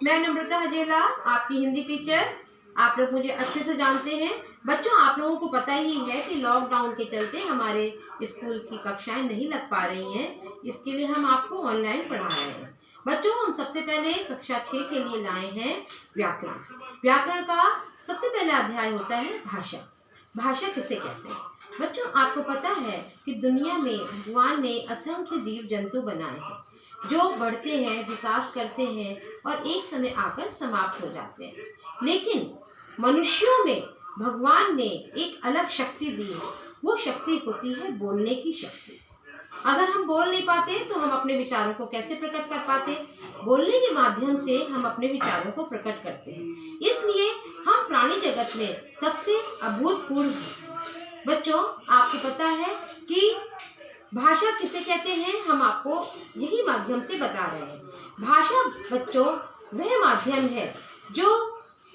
मैं नम्रता हजेला, आपकी हिंदी टीचर। आप लोग मुझे अच्छे से जानते हैं। बच्चों, आप लोगों को पता ही है कि लॉकडाउन के चलते हमारे स्कूल की कक्षाएं नहीं लग पा रही हैं। इसके लिए हम आपको ऑनलाइन पढ़ा रहे हैं। बच्चों, हम सबसे पहले कक्षा 6 के लिए लाए हैं व्याकरण। व्याकरण का सबसे पहला अध्याय होता है भाषा। भाषा किसे कहते हैं? बच्चों, आपको पता है कि दुनिया में भगवान ने असंख्य जीव जंतु बनाए हैं जो बढ़ते हैं, विकास करते हैं और एक समय आकर समाप्त हो जाते हैं। लेकिन मनुष्यों में भगवान ने एक अलग शक्ति दी है। वो शक्ति होती है बोलने की शक्ति। अगर हम बोल नहीं पाते तो हम अपने विचारों को कैसे प्रकट कर पाते? बोलने के माध्यम से हम अपने विचारों को प्रकट करते हैं। इसलिए हम प्राणी जगत में सबसे अभूतपूर्व हैं। बच्चों, आपको पता है कि भाषा किसे कहते हैं? हम आपको यही माध्यम से बता रहे हैं। भाषा बच्चों वह माध्यम है जो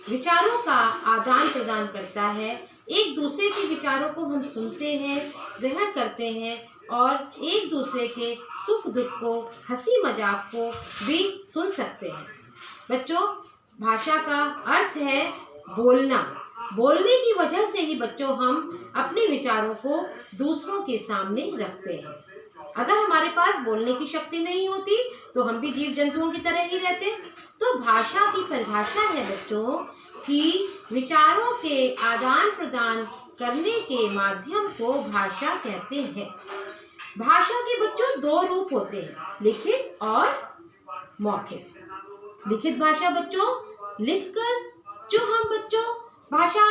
विचारों का आदान प्रदान करता है। एक दूसरे के विचारों को हम सुनते हैं, ग्रहण करते हैं और एक दूसरे के सुख दुख को, हंसी मजाक को भी सुन सकते हैं। बच्चों, भाषा का अर्थ है बोलना। बोलने की वजह से ही बच्चों हम अपने विचारों को दूसरों के सामने रखते हैं। अगर हमारे पास बोलने की शक्ति नहीं होती तो हम भी जीव जंतुओं की तरह ही रहते। तो भाषा की परिभाषा है बच्चों कि विचारों के आदान प्रदान करने के माध्यम को भाषा कहते हैं। भाषा के बच्चों दो रूप होते हैं, लिखित और मौखिक। लिखित भाषा बच्चों लिखकर जो हम बच्चों भाषा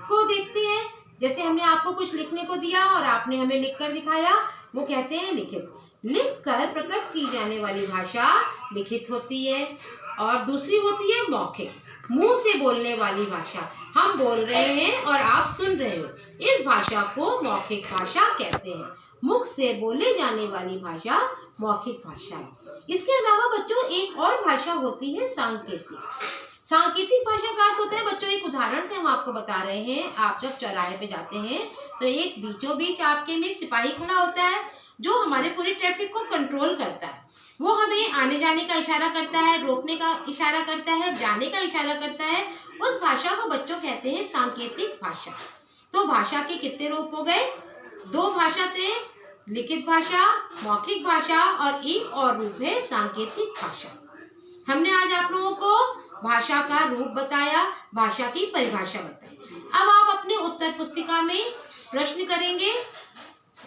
को देखते हैं, जैसे हमने आपको कुछ लिखने को दिया और आपने हमें लिखकर दिखाया, वो कहते हैं लिखित। लिखकर प्रकट की जाने वाली भाषा लिखित होती है। और दूसरी होती है मौखिक, मुंह से बोलने वाली भाषा। हम बोल रहे हैं और आप सुन रहे हो, इस भाषा को मौखिक भाषा कहते हैं। मुख से बोले जाने वाली भाषा मौखिक भाषा है। इसके अलावा बच्चों एक और भाषा होती है सांकेतिक। सांकेतिक भाषा का अर्थ होता है बच्चों, एक उदाहरण से हम आपको बता रहे हैं। आप जब चौराहे पे जाते हैं तो एक बीचों बीच आपके में सिपाही खड़ा होता है जो हमारे पूरी ट्रैफिक को कंट्रोल करता है। वो हमें आने जाने का इशारा करता है, रोकने का इशारा करता है, जाने का इशारा करता है। उस भाषा को बच्चों कहते हैं सांकेतिक भाषा। तो भाषा के कितने रूप हो गए? दो भाषा थे, लिखित भाषा, मौखिक भाषा, और एक और रूप है सांकेतिक भाषा। हमने आज आप लोगों को भाषा का रूप बताया, भाषा की परिभाषा बताई। अब आप अपने उत्तर पुस्तिका में प्रश्न करेंगे।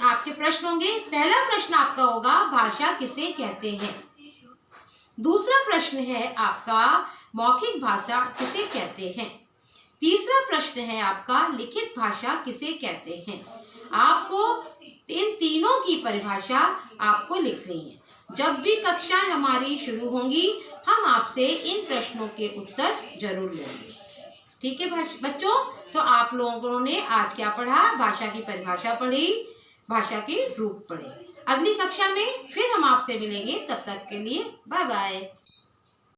आपके प्रश्न होंगे। पहला प्रश्न आपका होगा भाषा किसे कहते हैं। दूसरा प्रश्न है आपका मौखिक भाषा किसे कहते हैं। तीसरा प्रश्न है आपका लिखित भाषा किसे कहते हैं। आपको इन तीनों की परिभाषा आपको लिखनी है। जब भी कक्षाएं हमारी शुरू होंगी हम आपसे इन प्रश्नों के उत्तर जरूर लेंगे। ठीक है बच्चों, तो आप लोगों ने आज क्या पढ़ा? भाषा की परिभाषा पढ़ी, भाषा के रूप पढ़े। अगली कक्षा में फिर हम आपसे मिलेंगे। तब तक के लिए बाय बाय।